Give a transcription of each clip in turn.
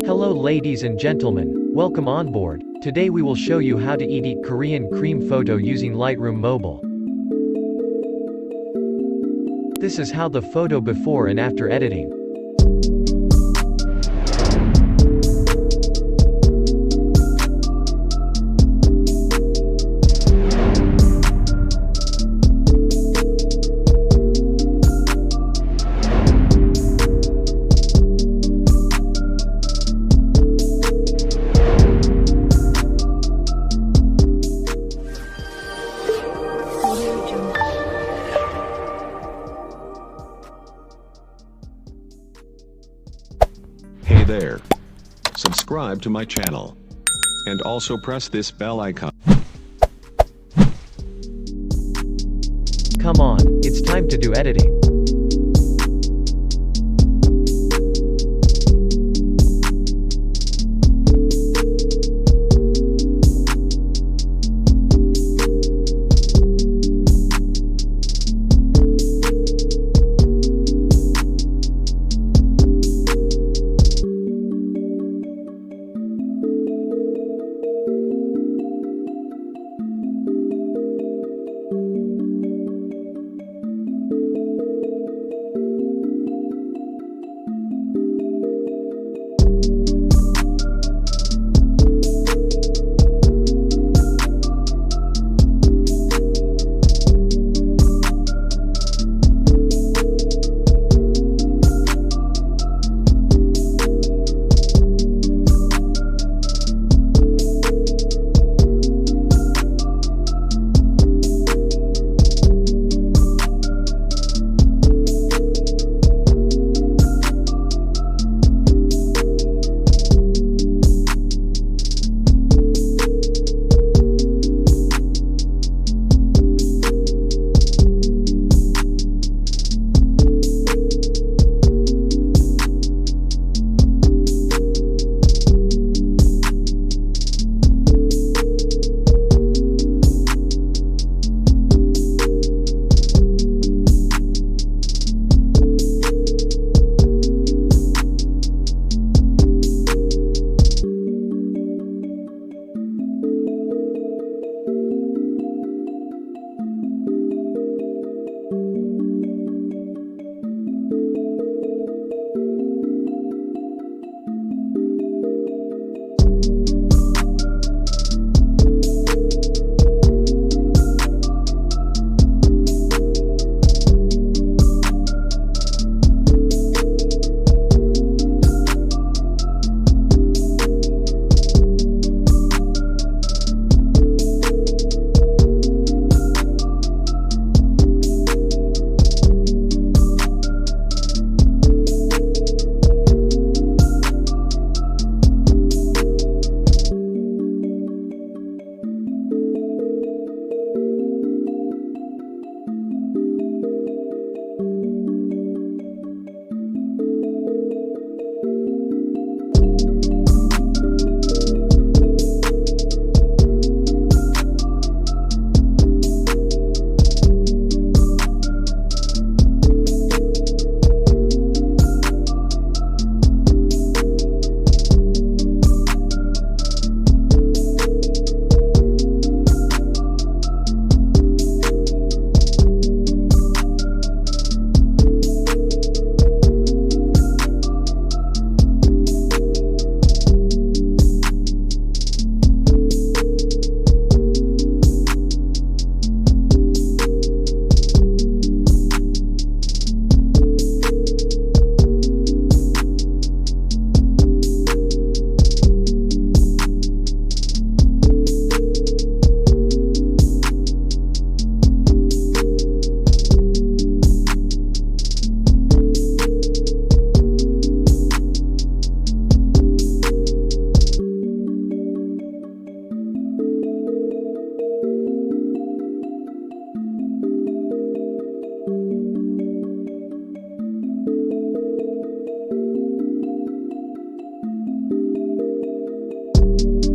Hello ladies and gentlemen, welcome on board. Today we will show you how to edit Korean cream photo using Lightroom Mobile. This is how the photo before and after editing. Hey there. Subscribe to my channel. And also press this bell icon. Come on, it's time to do editing.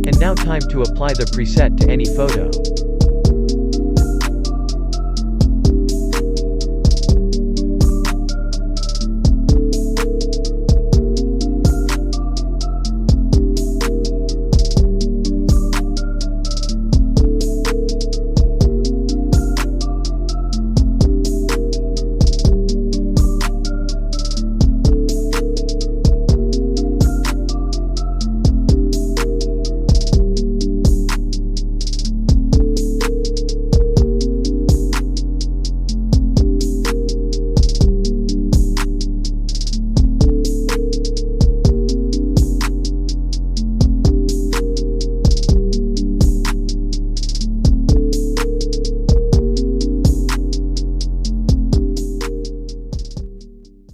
And now time to apply the preset to any photo.